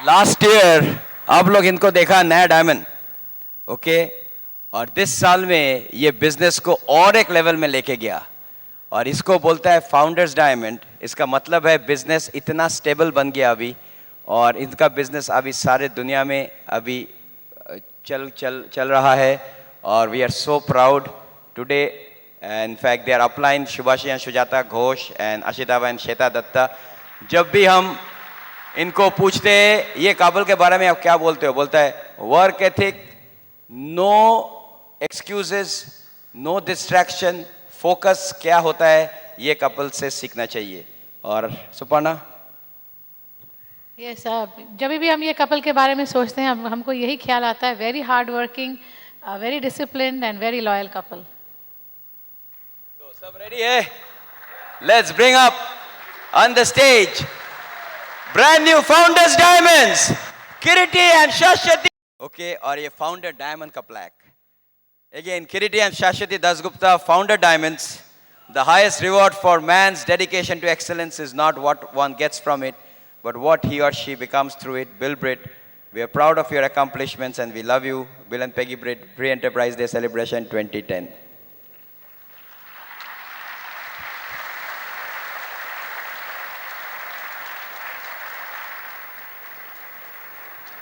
Last year आप लोग इनको देखा नया डायमंड, ओके, और दिस साल में ये बिजनेस को और एक लेवल में लेके गया और इसको बोलता है फाउंडर्स डायमंड। इसका मतलब है बिजनेस इतना स्टेबल बन गया अभी, और इनका बिजनेस अभी सारे दुनिया में अभी चल रहा है। और we are so proud today. In fact, they are upline Shubhashi and Sujata Ghosh and Ashitava and Shweta Datta. जब भी हम इनको पूछते हैं ये काबल के बारे में आप क्या बोलते हो, बोलता है work ethic, no excuses, no distraction, focus क्या होता है ये कपल से सीखना चाहिए। और सुपर्णा, यस जब भी हम ये कपल के बारे में सोचते हैं हमको यही ख्याल आता है, very hard working, very disciplined and very loyal couple. तो सब रेडी है? Let's bring up on the stage brand new founders diamonds, Kiriti and Shashwati. Okay, और ये फाउंडर डायमंड का plaque again, Kiriti and Shashwati Dasgupta, founder diamonds. The highest reward for man's dedication to excellence is not what one gets from it, but what he or she becomes through it. Bill Britt, we are proud of your accomplishments and we love you. Bill and Peggy Britt, Free Enterprise Day Celebration 2010.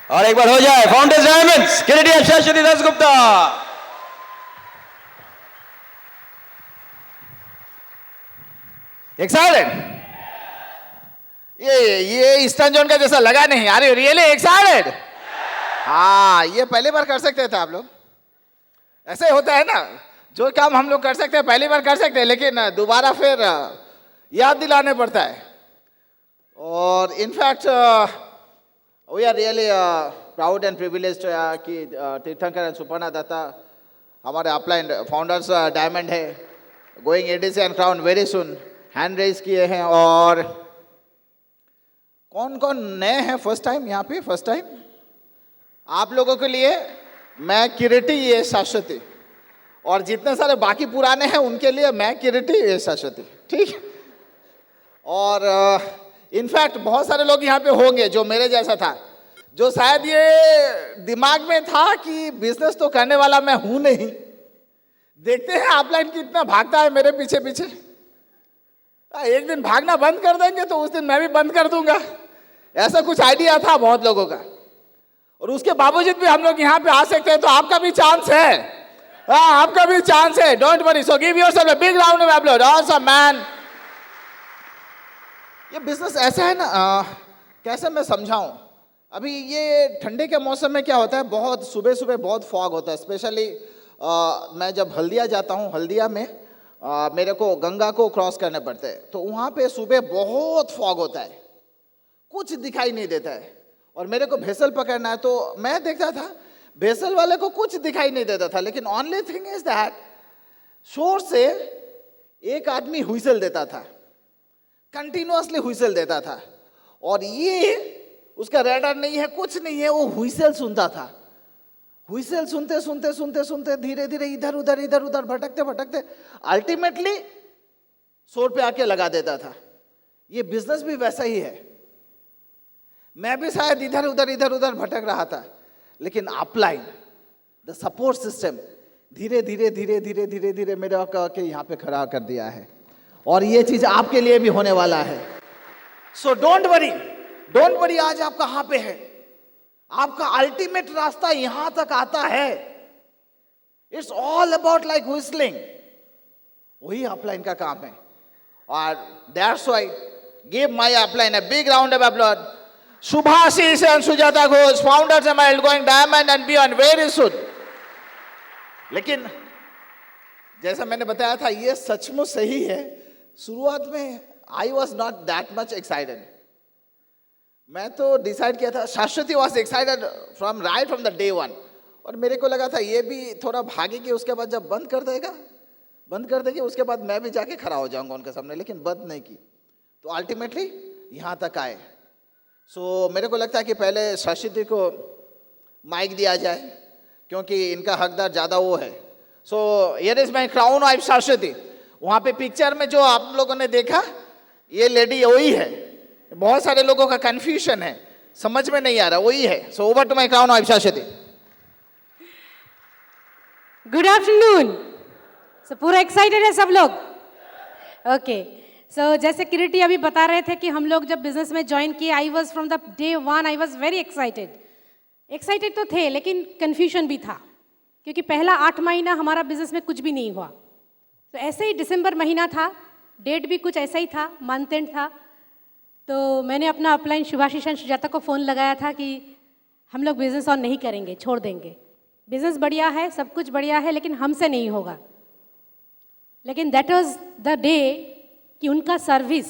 और एक बार हो जाए founders diamonds, Kiriti and Shashwati Dasgupta. Excited? ये eastern zone का जैसा लगा नहीं। Are you really excited? हाँ, ये पहली बार कर सकते थे आप लोग। ऐसे होता है ना, जो काम हम लोग कर सकते हैं पहली बार कर सकते हैं, लेकिन दोबारा फिर याद दिलाने पड़ता है। और in fact we are really proud and privileged कि तीर्थंकर एंड सुपर्णा दत्ता हमारे अपलाइन फाउंडर्स डायमंड है, going ADC and crown very soon. Hand raise किए हैं। और कौन कौन नए हैं फर्स्ट टाइम यहाँ पे? फर्स्ट टाइम आप लोगों के लिए मैं किरीटी, ये शाश्वती, और जितने सारे बाकी पुराने हैं उनके लिए मैं किरीटी, ये शाश्वती, ठीक। और इनफैक्ट बहुत सारे लोग यहाँ पे होंगे जो मेरे जैसा था, जो शायद ये दिमाग में था कि बिजनेस तो करने वाला मैं हूं नहीं। देखते हैं अपलाइन कितना भागता है मेरे पीछे पीछे। एक दिन भागना बंद कर देंगे तो उस दिन मैं भी बंद कर दूंगा, ऐसा कुछ आइडिया था बहुत लोगों का। और उसके बावजूद भी हम लोग यहाँ पे आ सकते हैं, तो आपका भी चांस है। हाँ, आपका भी चांस है, don't worry. So give yourself a big round of applause. Awesome man. ये बिजनेस ऐसा है ना, कैसे मैं समझाऊं। अभी ये ठंडे के मौसम में क्या होता है, बहुत सुबह सुबह बहुत फॉग होता है। स्पेशली मैं जब हल्दिया जाता हूँ, हल्दिया में मेरे को गंगा को क्रॉस करने पड़ते हैं, तो वहाँ पे सुबह बहुत फॉग होता है, कुछ दिखाई नहीं देता है। और मेरे को भेसल पकड़ना है, तो मैं देखता था भेसल वाले को कुछ दिखाई नहीं देता था, लेकिन ओनली थिंग इज दैट शोर से एक आदमी हुइसल देता था, कंटिन्यूअसली हुइसल देता था। और ये उसका रेडर नहीं है, कुछ नहीं है, वो हुइसल सुनता था। हुइसल सुनते सुनते सुनते सुनते धीरे धीरे इधर उधर भटकते भटकते अल्टीमेटली शोर पे आके लगा देता था। ये बिजनेस भी वैसा ही है। मैं भी शायद इधर उधर भटक रहा था, लेकिन अपलाइन द सपोर्ट सिस्टम धीरे धीरे धीरे धीरे धीरे धीरे मेरे के यहाँ पे खड़ा कर दिया है। और ये चीज आपके लिए भी होने वाला है। सो डोंट वरी, आज आप कहाँ पे है, आपका अल्टीमेट रास्ता यहां तक आता है। It's all about like whistling, वही अपलाइन का काम है। और that's why give my upline a big round of applause. Shubhashish and Sujata Ghosh, founders MIL going diamond and beyond very soon. लेकिन जैसा मैंने बताया था, ये सचमुच सही है। शुरुआत में I was not that much excited. मैं तो डिसाइड किया था, शाश्वती was excited from the day one. और मेरे को लगा था ये भी थोड़ा भागेगी, उसके बाद जब बंद कर देगी उसके बाद मैं भी जाके खड़ा हो जाऊंगा उनके सामने, लेकिन बंद नहीं की। तो अल्टीमेटली यहाँ तक आए। सो मेरे को लगता है कि पहले शाश्वती को माइक दिया जाए, क्योंकि इनका हकदार ज़्यादा वो है। So here is my crown of शाश्वती। वहाँ पे पिक्चर में जो आप लोगों ने देखा, ये लेडी वही है। बहुत सारे लोगों का कन्फ्यूजन है, समझ में नहीं आ रहा, वही है. So over to my crown Ayesha Shetty. Good afternoon. So पूरा एक्साइटेड है सब लोग? ओके. सो जैसे किरीटी अभी बता रहे थे कि हम लोग जब बिजनेस में ज्वाइन किए, I was from the day one I was very excited. Excited तो थे लेकिन कन्फ्यूजन भी था, क्योंकि पहला 8 महीना हमारा बिजनेस में कुछ भी नहीं हुआ. तो ऐसे ही दिसंबर महीना था, डेट भी कुछ ऐसा ही था, मंथ एंड था. तो मैंने अपना अपलाइन शुभाशीष एंड सुजाता को फ़ोन लगाया था कि हम लोग बिज़नेस और नहीं करेंगे, छोड़ देंगे. बिज़नेस बढ़िया है, सब कुछ बढ़िया है, लेकिन हमसे नहीं होगा. लेकिन दैट वाज द डे कि उनका सर्विस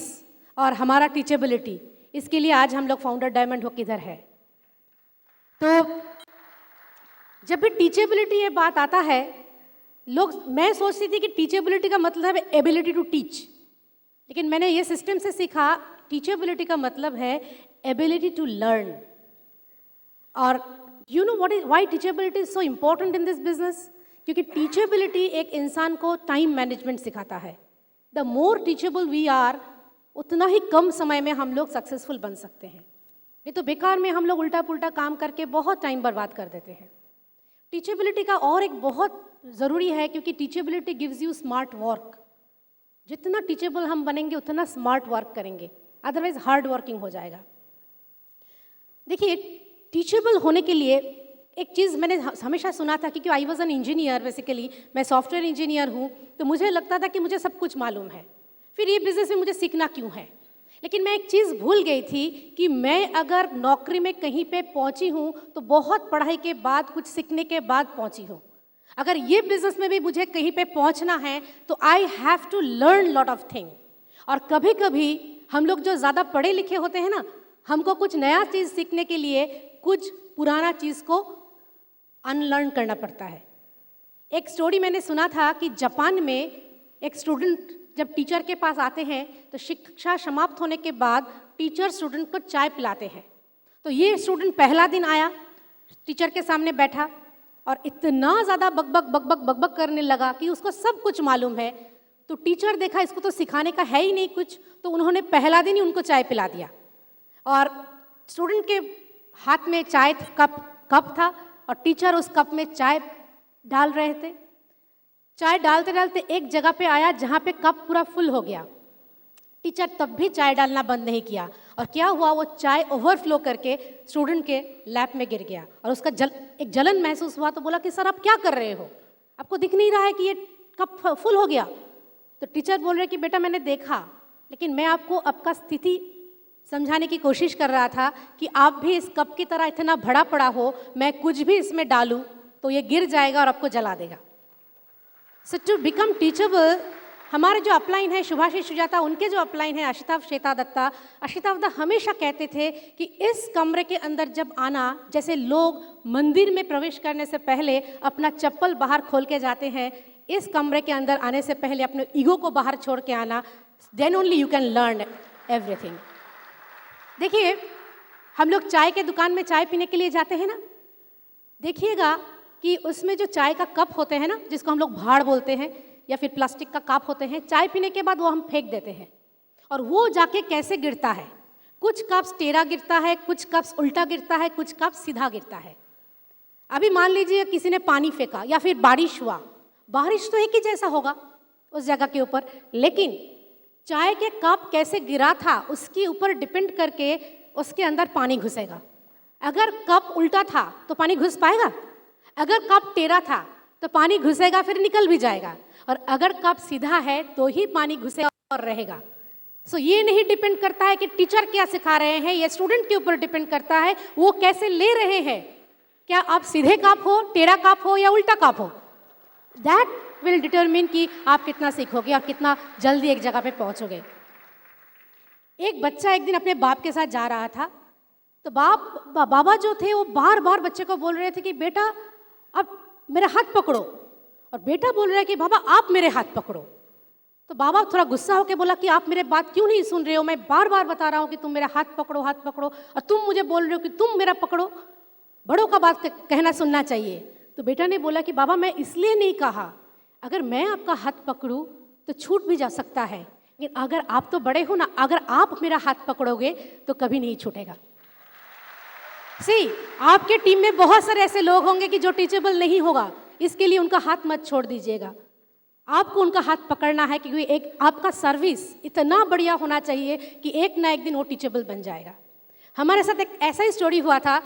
और हमारा टीचेबिलिटी, इसके लिए आज हम लोग फाउंडर डायमंड हो किधर है. तो जब भी टीचेबिलिटी ये बात आता है, मैं सोचती थी कि टीचेबिलिटी का मतलब है एबिलिटी टू टीच, लेकिन मैंने ये सिस्टम से सीखा टीचेबिलिटी का मतलब है एबिलिटी टू लर्न. और you know what is why teachability is so important in this business? क्योंकि टीचेबिलिटी एक इंसान को टाइम मैनेजमेंट सिखाता है. The more teachable we are, उतना ही कम समय में हम लोग सक्सेसफुल बन सकते हैं. नहीं तो बेकार में हम लोग उल्टा पुल्टा काम करके बहुत टाइम बर्बाद कर देते हैं. टीचेबिलिटी का और एक बहुत ज़रूरी है, क्योंकि teachability gives you smart work. जितना टीचेबल हम बनेंगे उतना स्मार्ट वर्क करेंगे, अदरवाइज हार्ड वर्किंग हो जाएगा. देखिए, टीचेबल होने के लिए एक चीज़ मैंने हमेशा सुना था, क्योंकि I was an engineer, basically मैं सॉफ्टवेयर इंजीनियर हूँ, तो मुझे लगता था कि मुझे सब कुछ मालूम है, फिर ये बिज़नेस में मुझे सीखना क्यों है. लेकिन मैं एक चीज़ भूल गई थी कि मैं अगर नौकरी में कहीं पे पहुंची हूं तो बहुत पढ़ाई के बाद, कुछ सीखने के बाद पहुंची हूं. अगर ये बिजनेस में भी मुझे कहीं पे पहुंचना है तो I have to learn lot of thing. और कभी कभी हम लोग जो ज़्यादा पढ़े लिखे होते हैं ना, हमको कुछ नया चीज़ सीखने के लिए कुछ पुराना चीज़ को अनलर्न करना पड़ता है. एक स्टोरी मैंने सुना था कि जापान में एक स्टूडेंट जब टीचर के पास आते हैं तो शिक्षा समाप्त होने के बाद टीचर स्टूडेंट को चाय पिलाते हैं. तो ये स्टूडेंट पहला दिन आया, टीचर के सामने बैठा और इतना ज़्यादा बकबक करने लगा कि उसको सब कुछ मालूम है. तो टीचर देखा इसको तो सिखाने का है ही नहीं कुछ, तो उन्होंने पहला दिन ही उनको चाय पिला दिया. और स्टूडेंट के हाथ में चाय कप था और टीचर उस कप में चाय डाल रहे थे. चाय डालते डालते एक जगह पे आया जहाँ पे कप पूरा फुल हो गया. टीचर तब भी चाय डालना बंद नहीं किया, और क्या हुआ, वो चाय ओवरफ्लो करके स्टूडेंट के लैप में गिर गया. और उसका एक जलन महसूस हुआ, तो बोला कि सर आप क्या कर रहे हो, आपको दिख नहीं रहा है कि ये कप फुल हो गया? तो टीचर बोल रहे कि बेटा मैंने देखा, लेकिन मैं आपको आपका स्थिति समझाने की कोशिश कर रहा था कि आप भी इस कप की तरह इतना भरा पड़ा हो, मैं कुछ भी इसमें डालूं तो ये गिर जाएगा और आपको जला देगा. सो टू बिकम टीचेबल, हमारे जो अपलाइन है शुभाशीष सुजाता, उनके जो अपलाइन है आशिताभ श्वेता दत्ता, आशिताभ दत्ता हमेशा कहते थे कि इस कमरे के अंदर जब आना, जैसे लोग मंदिर में प्रवेश करने से पहले अपना चप्पल बाहर खोल के जाते हैं, इस कमरे के अंदर आने से पहले अपने ईगो को बाहर छोड़ के आना. Then only you can learn everything. देखिए, हम लोग चाय के दुकान में चाय पीने के लिए जाते हैं ना, देखिएगा कि उसमें जो चाय का कप होते हैं ना, जिसको हम लोग भाड़ बोलते हैं, या फिर प्लास्टिक का कप होते हैं, चाय पीने के बाद वो हम फेंक देते हैं. और वो जाके कैसे गिरता है, कुछ कप्स टेढ़ा गिरता है, कुछ कप्स उल्टा गिरता है, कुछ कप्स सीधा गिरता है. अभी मान लीजिए किसी ने पानी फेंका या फिर बारिश हुआ, बारिश तो एक ही जैसा होगा उस जगह के ऊपर, लेकिन चाय के कप कैसे गिरा था उसके ऊपर डिपेंड करके उसके अंदर पानी घुसेगा. अगर कप उल्टा था तो पानी घुस पाएगा, अगर कप टेढ़ा था तो पानी घुसेगा फिर निकल भी जाएगा, और अगर कप सीधा है तो ही पानी घुसेगा और रहेगा. सो ये नहीं डिपेंड करता है कि टीचर क्या सिखा रहे हैं, ये स्टूडेंट के ऊपर डिपेंड करता है वो कैसे ले रहे हैं. क्या आप सीधे कप हो, टेढ़ा कप हो या उल्टा कप हो, दैट विल डिटरमिन कि आप कितना सीखोगे और कितना जल्दी एक जगह पे पहुंचोगे. एक बच्चा एक दिन अपने बाप के साथ जा रहा था, तो बाबा जो थे वो बार बार बच्चे को बोल रहे थे कि बेटा अब मेरा हाथ पकड़ो, और बेटा बोल रहा है कि बाबा आप मेरे हाथ पकड़ो. तो बाबा थोड़ा गुस्सा होकर बोला कि आप मेरे बात क्यों नहीं सुन रहे हो, मैं बार बार बता रहा हूँ कि तुम मेरा हाथ पकड़ो, और तुम मुझे बोल रहे हो कि तुम मेरा पकड़ो, बड़ों का बात कहना सुनना चाहिए. तो बेटा ने बोला कि बाबा मैं इसलिए नहीं कहा, अगर मैं आपका हाथ पकड़ूं तो छूट भी जा सकता है, लेकिन अगर आप तो बड़े हो ना, अगर आप मेरा हाथ पकड़ोगे तो कभी नहीं छूटेगा. सी, आपके टीम में बहुत सारे ऐसे लोग होंगे कि जो टीचेबल नहीं होगा, इसके लिए उनका हाथ मत छोड़ दीजिएगा। आपको उनका हाथ पकड़ना है, क्योंकि एक आपका सर्विस इतना बढ़िया होना चाहिए कि एक ना एक दिन वो टीचेबल बन जाएगा। हमारे साथ एक ऐसा ही स्टोरी हुआ था।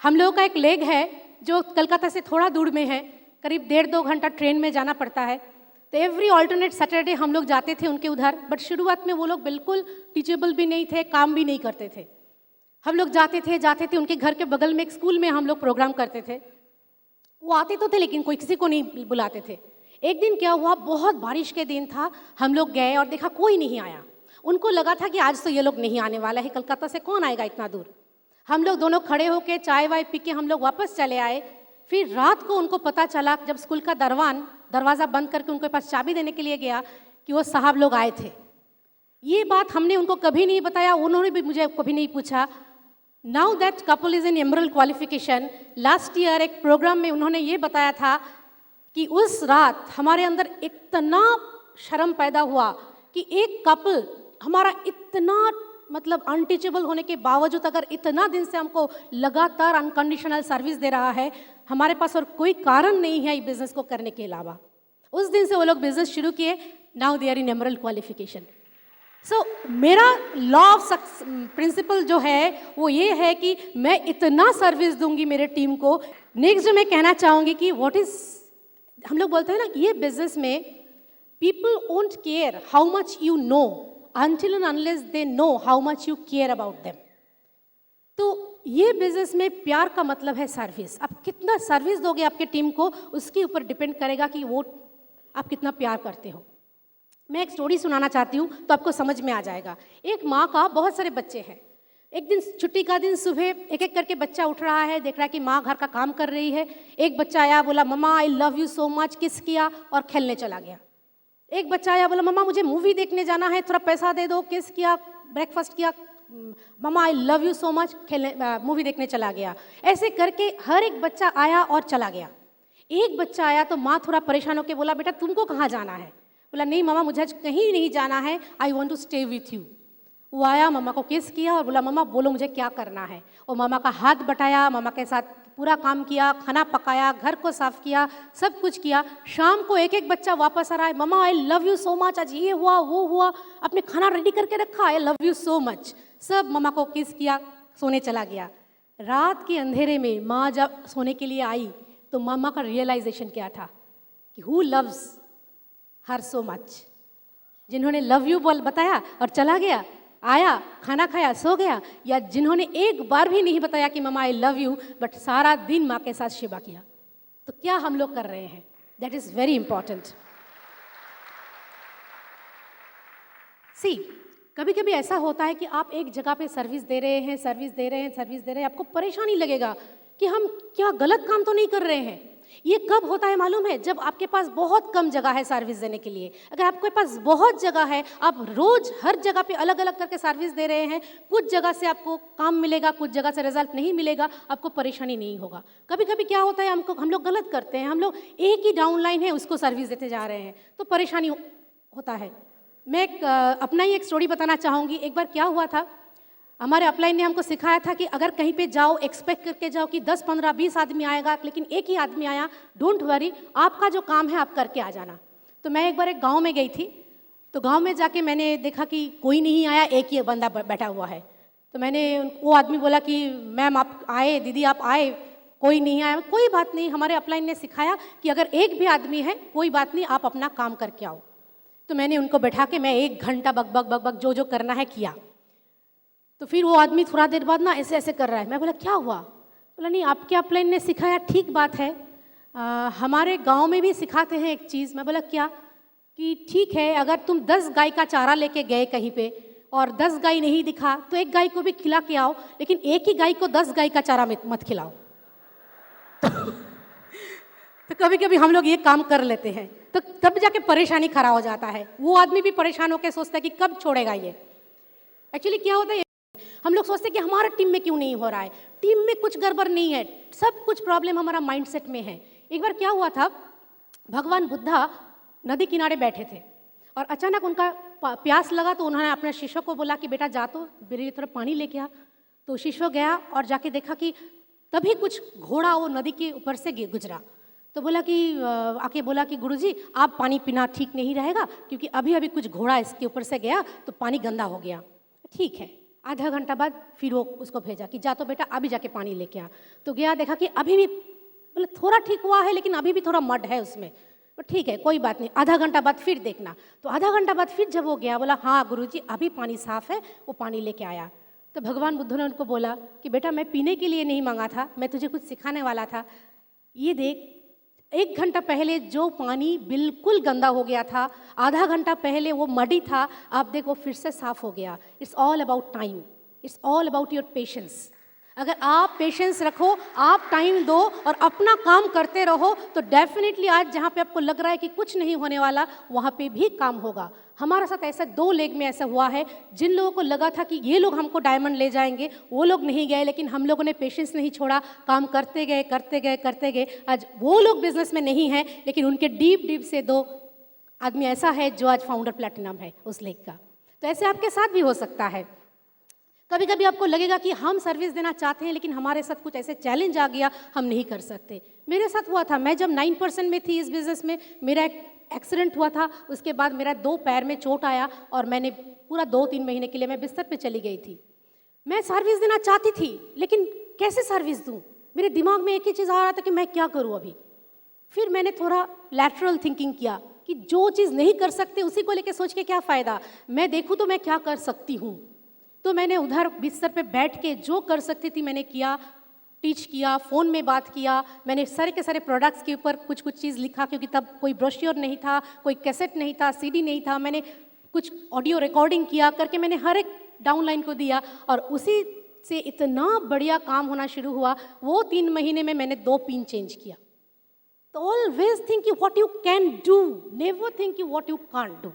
हम लोगों का एक लेग है जो कलकत्ता से थोड़ा दूर में है, करीब 1.5-2 घंटा ट्रेन में जाना पड़ता है। तो एवरी ऑल्टरनेट सैटरडे हम लोग जाते थे उनके उधर, बट शुरुआत में वो लोग बिल्कुल टीचेबल भी नहीं थे, काम भी नहीं करते थे। हम लोग जाते थे, उनके घर के बगल में एक स्कूल में हम लोग प्रोग्राम करते थे। वो आते तो थे लेकिन कोई किसी को नहीं बुलाते थे। एक दिन क्या हुआ, बहुत बारिश के दिन था, हम लोग गए और देखा कोई नहीं आया। उनको लगा था कि आज तो ये लोग नहीं आने वाला है, कलकत्ता से कौन आएगा इतना दूर। हम लोग दोनों खड़े होकर चाय वाय पी के हम लोग वापस चले आए। फिर रात को उनको पता चला, जब स्कूल का दरवाज़ा बंद करके उनके पास चाबी देने के लिए गया, कि वो साहब लोग आए थे। ये बात हमने उनको कभी नहीं बताया, उन्होंने भी मुझे कभी नहीं पूछा। Now that couple is in emerald qualification. Last year एक प्रोग्राम में उन्होंने ये बताया था कि उस रात हमारे अंदर इतना शर्म पैदा हुआ कि एक कपल हमारा इतना मतलब अनटीचेबल होने के बावजूद अगर इतना दिन से हमको लगातार अनकंडीशनल सर्विस दे रहा है, हमारे पास और कोई कारण नहीं है इस बिज़नेस को करने के अलावा। उस दिन से वो लोग बिज़नेस शुरू किए। Now they are in emerald qualification. So मेरा लॉ ऑफ प्रिंसिपल जो है वो ये है कि मैं इतना सर्विस दूंगी मेरे टीम को। नेक्स्ट जो मैं कहना चाहूँगी कि व्हाट इज़, हम लोग बोलते हैं ना, ये बिजनेस में people won't care how much you know until and unless they know how much you care about them। तो ये बिजनेस में प्यार का मतलब है सर्विस। आप कितना सर्विस दोगे आपके टीम को, उसके ऊपर डिपेंड करेगा कि वो आप कितना प्यार करते हो। मैं एक स्टोरी सुनाना चाहती हूँ तो आपको समझ में आ जाएगा। एक माँ का बहुत सारे बच्चे हैं। एक दिन छुट्टी का दिन सुबह एक एक करके बच्चा उठ रहा है, देख रहा है कि माँ घर का काम कर रही है। एक बच्चा आया, बोला mamma I love you so much, kiss किया और खेलने चला गया। एक बच्चा आया, बोला मम्मा मुझे मूवी देखने जाना है, थोड़ा पैसा दे दो, किस किया, ब्रेकफास्ट किया, mamma I love you so much, खेलने मूवी देखने चला गया। ऐसे करके हर एक बच्चा आया और चला गया। एक बच्चा आया तो माँ थोड़ा परेशान होकर बोला बेटा तुमको कहाँ जाना है? बोला नहीं मम्मा मुझे आज कहीं नहीं जाना है, I want to stay with you. वो आया, मम्मा को किस किया और बोला मम्मा बोलो मुझे क्या करना है। और मम्मा का हाथ बटाया, मम्मा के साथ पूरा काम किया, खाना पकाया, घर को साफ किया, सब कुछ किया। शाम को एक एक बच्चा वापस आ रहा है, mamma I love you so much, आज ये हुआ वो हुआ, आपने खाना रेडी करके रखा, आई लव यू सो मच। सब मम्मा को किस किया, सोने चला गया। रात के अंधेरे में माँ जब सोने के लिए आई तो मम्मा का रियलाइजेशन क्या था कि who loves her so much, जिन्होंने लव यू बोल बताया और चला गया, आया खाना खाया सो गया, या जिन्होंने एक बार भी नहीं बताया कि मम्मा आई लव यू बट सारा दिन माँ के साथ सेवा किया। तो क्या हम लोग कर रहे हैं? That is very important. See, कभी कभी ऐसा होता है कि आप एक जगह पे सर्विस दे रहे हैं, आपको परेशानी लगेगा कि हम क्या गलत काम तो नहीं कर रहे हैं। ये कब होता है मालूम है? जब आपके पास बहुत कम जगह है सर्विस देने के लिए। अगर आपके पास बहुत जगह है, आप रोज हर जगह पे अलग अलग करके सर्विस दे रहे हैं, कुछ जगह से आपको काम मिलेगा, कुछ जगह से रिजल्ट नहीं मिलेगा, आपको परेशानी नहीं होगा। कभी कभी क्या होता है हम लोग गलत करते हैं, हम लोग एक ही डाउनलाइन है उसको सर्विस देते जा रहे हैं तो परेशानी होता है। मैं अपना ही एक स्टोरी बताना चाहूँगी। एक बार क्या हुआ था, हमारे अपलाइन ने हमको सिखाया था कि अगर कहीं पे जाओ एक्सपेक्ट करके जाओ कि 10, 15, 20 आदमी आएगा, लेकिन एक ही आदमी आया, डोंट वरी, आपका जो काम है आप करके आ जाना। तो मैं एक बार एक गांव में गई थी, तो गांव में जाके मैंने देखा कि कोई नहीं आया, एक ही बंदा बैठा हुआ है। तो मैंने वो आदमी बोला कि मैम आप आए, दीदी आप आए, कोई नहीं आया। कोई बात नहीं, हमारे अपलाइन ने सिखाया कि अगर एक भी आदमी है कोई बात नहीं, आप अपना काम करके आओ। तो मैंने उनको बैठा के मैं 1 घंटा बक जो करना है किया। तो फिर वो आदमी थोड़ा देर बाद ना ऐसे ऐसे कर रहा है। मैं बोला क्या हुआ? बोला नहीं आपके अपलाइन ने सिखाया ठीक बात है, हमारे गांव में भी सिखाते हैं एक चीज़। मैं बोला क्या? कि ठीक है अगर तुम 10 गाय का चारा लेके गए कहीं पे और 10 गाय नहीं दिखा तो एक गाय को भी खिला के आओ, लेकिन एक ही गाय को 10 गाय का चारा मत खिलाओ। तो कभी कभी हम लोग ये काम कर लेते हैं तो तब जाके परेशानी खड़ा हो जाता है। वो आदमी भी परेशान होकर सोचता है कि कब छोड़ेगा ये। एक्चुअली क्या होता है, हम लोग सोचते हैं कि हमारा टीम में क्यों नहीं हो रहा है। टीम में कुछ गड़बड़ नहीं है, सब कुछ प्रॉब्लम हमारा माइंडसेट में है। एक बार क्या हुआ था, भगवान बुद्धा नदी किनारे बैठे थे और अचानक उनका प्यास लगा तो उन्होंने अपने शिष्य को बोला कि बेटा जा तो मेरे लिए थोड़ा पानी लेके आ। तो शिशु गया और जाके देखा कि तभी कुछ घोड़ा वो नदी के ऊपर से गुजरा। तो बोला कि आके बोला कि गुरुजी आप पानी पीना ठीक नहीं रहेगा, क्योंकि अभी अभी कुछ घोड़ा इसके ऊपर से गया तो पानी गंदा हो गया। ठीक है, आधा घंटा बाद फिर वो उसको भेजा कि जा तो बेटा अभी जाके पानी लेके आ। तो गया, देखा कि अभी भी बोले थोड़ा ठीक हुआ है लेकिन अभी भी थोड़ा मड है उसमें। तो ठीक है कोई बात नहीं, आधा घंटा बाद फिर देखना। तो आधा घंटा बाद फिर जब वो गया, बोला हाँ गुरुजी अभी पानी साफ है, वो पानी लेके आया। तो भगवान बुद्ध ने उनको बोला कि बेटा मैं पीने के लिए नहीं मांगा था, मैं तुझे कुछ सिखाने वाला था। ये देख, 1 घंटा पहले जो पानी बिल्कुल गंदा हो गया था, आधा घंटा पहले वो मडी था, आप देखो फिर से साफ हो गया। It's all about time, it's all about your patience. अगर आप पेशेंस रखो, आप टाइम दो और अपना काम करते रहो, तो डेफिनेटली आज जहाँ पे आपको लग रहा है कि कुछ नहीं होने वाला, वहाँ पे भी काम होगा। हमारे साथ ऐसा 2 लेग में ऐसा हुआ है, जिन लोगों को लगा था कि ये लोग हमको डायमंड ले जाएंगे, वो लोग नहीं गए, लेकिन हम लोगों ने पेशेंस नहीं छोड़ा, काम करते गए करते गए करते गए। आज वो लोग बिजनेस में नहीं हैं, लेकिन उनके डीप से 2 आदमी ऐसा है जो आज फाउंडर प्लैटिनम है उस लेग का। तो ऐसे आपके साथ भी हो सकता है। कभी कभी आपको लगेगा कि हम सर्विस देना चाहते हैं, लेकिन हमारे साथ कुछ ऐसे चैलेंज आ गया, हम नहीं कर सकते। मेरे साथ हुआ था, मैं जब 9% में थी इस बिज़नेस में, मेरा एक एक्सीडेंट हुआ था। उसके बाद मेरा 2 पैर में चोट आया और मैंने पूरा 2-3 महीने के लिए मैं बिस्तर पे चली गई थी। मैं सर्विस देना चाहती थी, लेकिन कैसे सर्विस दूँ? मेरे दिमाग में एक ही चीज़ आ रहा था कि मैं क्या करूँ अभी। फिर मैंने थोड़ा लैटरल थिंकिंग किया कि जो चीज़ नहीं कर सकते उसी को लेकर सोच के क्या फ़ायदा, मैं देखूँ तो मैं क्या कर सकती हूँ। तो मैंने उधर बिस्तर पे बैठ के जो कर सकती थी मैंने किया, टीच किया, फ़ोन में बात किया। मैंने सारे के सारे प्रोडक्ट्स के ऊपर कुछ कुछ चीज़ लिखा, क्योंकि तब कोई ब्रोश्योर नहीं था, कोई कैसेट नहीं था, सीडी नहीं था। मैंने कुछ ऑडियो रिकॉर्डिंग किया करके मैंने हर एक डाउनलाइन को दिया, और उसी से इतना बढ़िया काम होना शुरू हुआ। वो 3 महीने में मैंने 2 पिन चेंज किया। तो always think what you can do, never think what you can't do.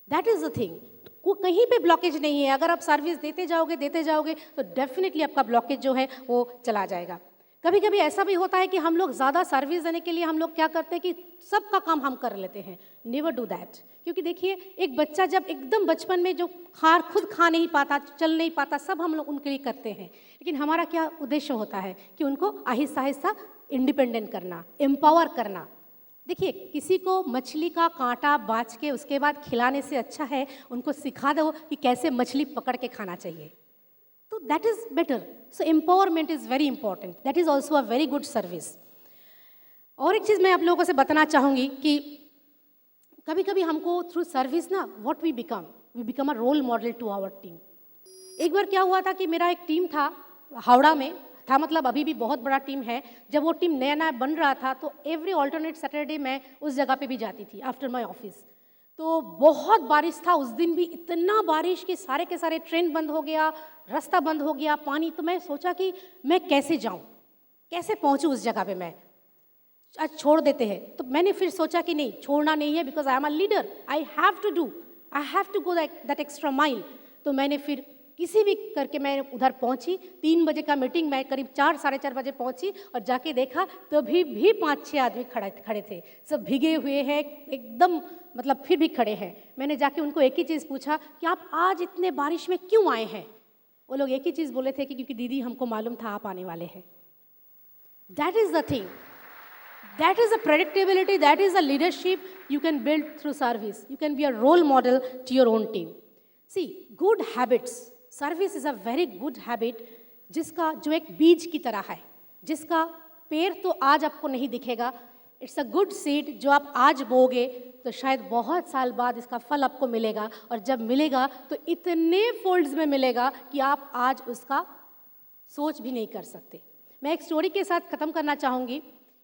That is the thing. को कहीं पे ब्लॉकेज नहीं है। अगर आप सर्विस देते जाओगे तो डेफिनेटली आपका ब्लॉकेज जो है वो चला जाएगा। कभी कभी ऐसा भी होता है कि हम लोग ज़्यादा सर्विस देने के लिए हम लोग क्या करते हैं कि सबका काम हम कर लेते हैं। Never do that. क्योंकि देखिए, एक बच्चा जब एकदम बचपन में जो खुद खा नहीं पाता, चल नहीं पाता, सब हम लोग उनके लिए करते हैं। लेकिन हमारा क्या उद्देश्य होता है कि उनको आहिस्ता आहिस्ता इंडिपेंडेंट करना, एम्पावर करना। देखिए, किसी को मछली का कांटा बाँच के उसके बाद खिलाने से अच्छा है उनको सिखा दो कि कैसे मछली पकड़ के खाना चाहिए। तो that is better. So empowerment is very important. That is also a very good service. और एक चीज़ मैं आप लोगों से बताना चाहूँगी कि कभी कभी हमको थ्रू सर्विस ना what we become a role model to our team. एक बार क्या हुआ था कि मेरा एक टीम था, हावड़ा में था, मतलब अभी भी बहुत बड़ा टीम है। जब वो टीम नया नया बन रहा था तो एवरी ऑल्टरनेट सैटरडे मैं उस जगह पे भी जाती थी आफ्टर माय ऑफिस। तो बहुत बारिश था उस दिन भी, इतना बारिश कि सारे के सारे ट्रेन बंद हो गया, रास्ता बंद हो गया, पानी। तो मैं सोचा कि मैं कैसे जाऊं, कैसे पहुंचूं उस जगह पे। मैं आज छोड़ देते हैं। तो मैंने फिर सोचा कि नहीं, छोड़ना नहीं है, because I am a leader, I have to go that extra mile. तो मैंने फिर किसी भी करके मैं उधर पहुंची। 3 बजे का मीटिंग, मैं करीब 4-4:30 बजे पहुंची और जाके देखा तभी भी 5-6 आदमी खड़े थे, सब भीगे हुए हैं एकदम, मतलब फिर भी खड़े हैं। मैंने जाके उनको एक ही चीज़ पूछा कि आप आज इतने बारिश में क्यों आए हैं? वो लोग एक ही चीज़ बोले थे कि क्योंकि दीदी हमको मालूम था आप आने वाले हैं। That is the thing, that is the predictability, that is the leadership you can build through service. You can be a role model to your own team. See, good habits, service is a very good habit, जिसका जो एक बीज की तरह है, जिसका पेड़ तो आज आपको नहीं दिखेगा। इट्स अ गुड सीड, जो आप आज बोगे तो शायद बहुत साल बाद इसका फल आपको मिलेगा, और जब मिलेगा तो इतने फोल्ड्स में मिलेगा कि आप आज उसका सोच भी नहीं कर सकते। मैं एक स्टोरी के साथ ख़त्म करना चाहूँगी।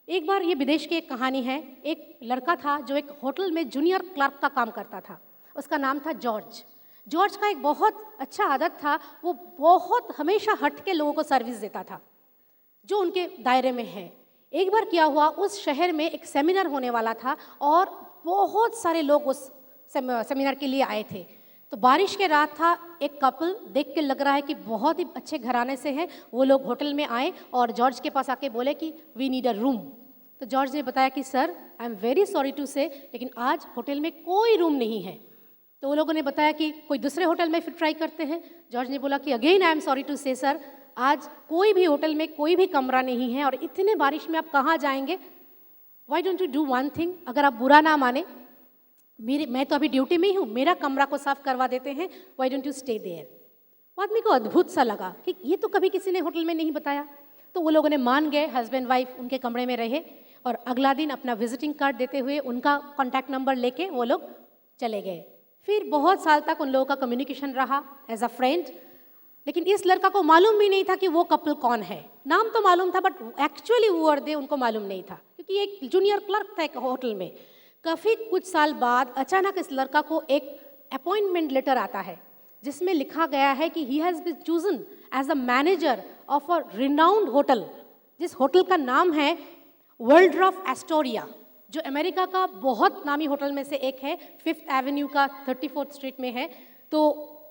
एक बार, ये विदेश की एक कहानी है। एक लड़का था जो एक होटल में जूनियर क्लर्क का काम करता था। उसका नाम था जॉर्ज। जॉर्ज का एक बहुत अच्छा आदत था, वो बहुत हमेशा हट के लोगों को सर्विस देता था जो उनके दायरे में है। एक बार क्या हुआ, उस शहर में एक सेमिनार होने वाला था और बहुत सारे लोग उस सेमिनार के लिए आए थे। तो बारिश के रात था। एक कपल, देख के लग रहा है कि बहुत ही अच्छे घराने से हैं, वो लोग होटल में आए और जॉर्ज के पास आके बोले कि वी नीड अ रूम। तो जॉर्ज ने बताया कि sir, I am very sorry to say, लेकिन आज होटल में कोई रूम नहीं है। तो वो लोगों ने बताया कि कोई दूसरे होटल में फिर ट्राई करते हैं। जॉर्ज ने बोला कि again I am sorry to say sir, आज कोई भी होटल में कोई भी कमरा नहीं है और इतने बारिश में आप कहाँ जाएंगे? Y don't you do one thing, अगर आप बुरा ना माने, मैं तो अभी ड्यूटी में ही हूँ, मेरा कमरा को साफ करवा देते हैं, why don't you stay there. वो आदमी को अद्भुत सा लगा कि ये तो कभी किसी ने होटल में नहीं बताया। तो वो लोगों ने मान गए, हस्बैंड वाइफ उनके कमरे में रहे और अगला दिन अपना विजिटिंग कार्ड देते हुए उनका कॉन्टैक्ट नंबर लेके वो लोग चले गए। फिर बहुत साल तक उन लोगों का कम्युनिकेशन रहा एज अ फ्रेंड, लेकिन इस लड़का को मालूम भी नहीं था कि वो कपल कौन है। नाम तो मालूम था बट एक्चुअली वो और दे उनको मालूम नहीं था, क्योंकि एक जूनियर क्लर्क था एक होटल में। काफ़ी कुछ साल बाद अचानक इस लड़का को एक अपॉइंटमेंट लेटर आता है जिसमें लिखा गया है कि he has been chosen as a manager of a renowned hotel, जिस होटल का नाम है वॉल्ड्रॉफ एस्टोरिया, जो अमेरिका का बहुत नामी होटल में से एक है, 5th एवेन्यू का 34th स्ट्रीट में है। तो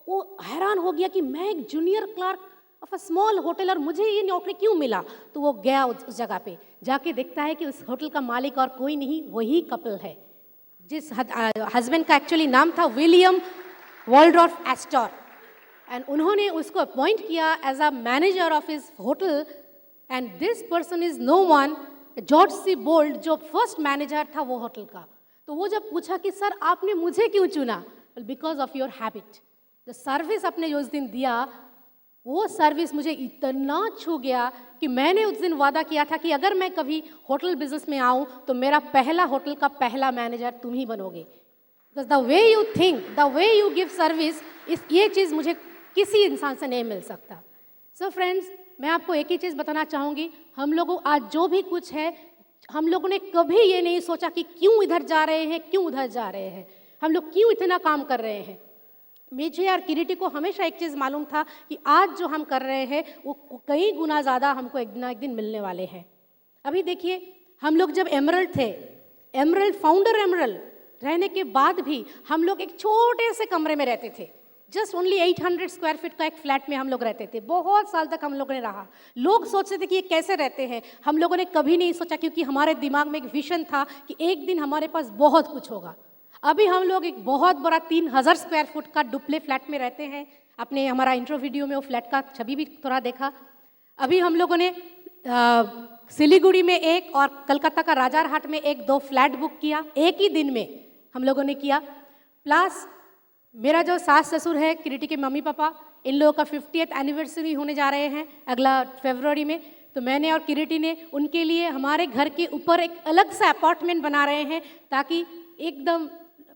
वो हैरान हो गया कि मैं एक junior clerk of a small hotel और मुझे ये नौकरी क्यों मिला। तो वो गया उस जगह पे, जाके देखता है कि उस होटल का मालिक और कोई नहीं, वही कपल है जिस हस्बैंड का एक्चुअली नाम था विलियम वॉल्ड्रॉफ एस्टर, एंड उन्होंने उसको अपॉइंट किया as a manager of his hotel. And this person is no one, George C Boldt, जो फर्स्ट मैनेजर था वो होटल का। तो वो जब पूछा कि सर आपने मुझे क्यों चुना, because of your habit, the service आपने जो उस दिन दिया, वो सर्विस मुझे इतना छू गया कि मैंने उस दिन वादा किया था कि अगर मैं कभी होटल बिजनेस में आऊँ तो मेरा पहला होटल का पहला मैनेजर तुम ही बनोगे। Because the way you think, the way you give service, ये चीज़ मुझे किसी इंसान से नहीं मिल सकता। सो फ्रेंड्स, मैं आपको एक ही चीज़ बताना चाहूँगी, हम लोगों आज जो भी कुछ है, हम लोगों ने कभी ये नहीं सोचा कि क्यों इधर जा रहे हैं, क्यों उधर जा रहे हैं, हम लोग क्यों इतना काम कर रहे हैं। मुझे और किरीटी को हमेशा एक चीज़ मालूम था कि आज जो हम कर रहे हैं वो कई गुना ज़्यादा हमको एक ना एक दिन मिलने वाले हैं। अभी देखिए, हम लोग जब एमरल्ड थे, एमरल्ड फाउंडर एमरल्ड रहने के बाद भी हम लोग एक छोटे से कमरे में रहते थे, जस्ट ओनली 800 स्क्वायर फीट का एक फ्लैट में हम लोग रहते थे। बहुत साल तक हम लोगों ने रहा। लोग सोचते थे कि ये कैसे रहते हैं, हम लोगों ने कभी नहीं सोचा, क्योंकि हमारे दिमाग में एक विजन था कि एक दिन हमारे पास बहुत कुछ होगा। अभी हम लोग एक बहुत बड़ा 3000 स्क्वायर फुट का डुप्ले फ्लैट में रहते हैं। आपने हमारा इंट्रो वीडियो में वो फ्लैट का छवि भी थोड़ा देखा। अभी हम लोगों ने सिलीगुड़ी में एक और कलकत्ता का राजारहाट में एक 2 फ्लैट बुक किया, एक ही दिन में हम लोगों ने किया। प्लस मेरा जो सास ससुर है, किरीटी के मम्मी पापा, इन लोगों का 50th एनिवर्सरी होने जा रहे हैं अगला फरवरी में। तो मैंने और किरीटी ने उनके लिए हमारे घर के ऊपर एक अलग सा अपार्टमेंट बना रहे हैं, ताकि एकदम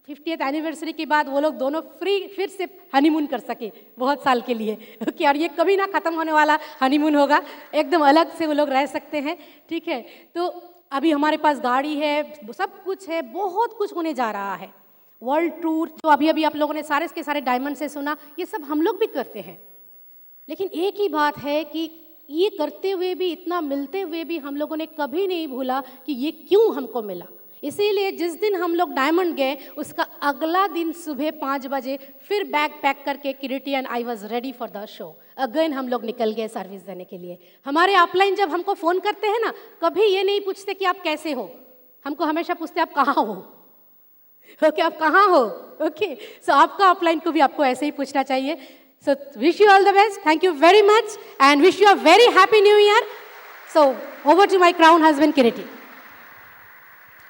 50th एनिवर्सरी के बाद वो लोग दोनों फिर से हनीमून कर सके बहुत साल के लिए। ओके, और ये कभी ना ख़त्म होने वाला हनीमून होगा, एकदम अलग से वो लोग रह सकते हैं। ठीक है, तो अभी हमारे पास गाड़ी है, सब कुछ है, बहुत कुछ होने जा रहा है। वर्ल्ड टूर जो अभी अभी आप लोगों ने सारे के सारे डायमंड से सुना, ये सब हम लोग भी करते हैं। लेकिन एक ही बात है कि ये करते हुए भी, इतना मिलते हुए भी हम लोगों ने कभी नहीं भूला कि ये क्यों हमको मिला। इसीलिए जिस दिन हम लोग डायमंड गए, उसका अगला दिन सुबह 5 बजे फिर बैग पैक करके Kiriti and I was ready for the show. Again हम लोग निकल गए सर्विस देने के लिए। हमारे अपलाइन जब हमको फ़ोन करते हैं ना, कभी ये नहीं पूछते कि आप कैसे हो, हमको हमेशा पूछते आप कहाँ हो। ओके, आप कहाँ हो। ओके, सो आपका अपलाइन को भी आपको ऐसे ही पूछना चाहिए। So wish you all the best, thank you very much and wish you a very happy new year. So over to my crown husband Kiriti.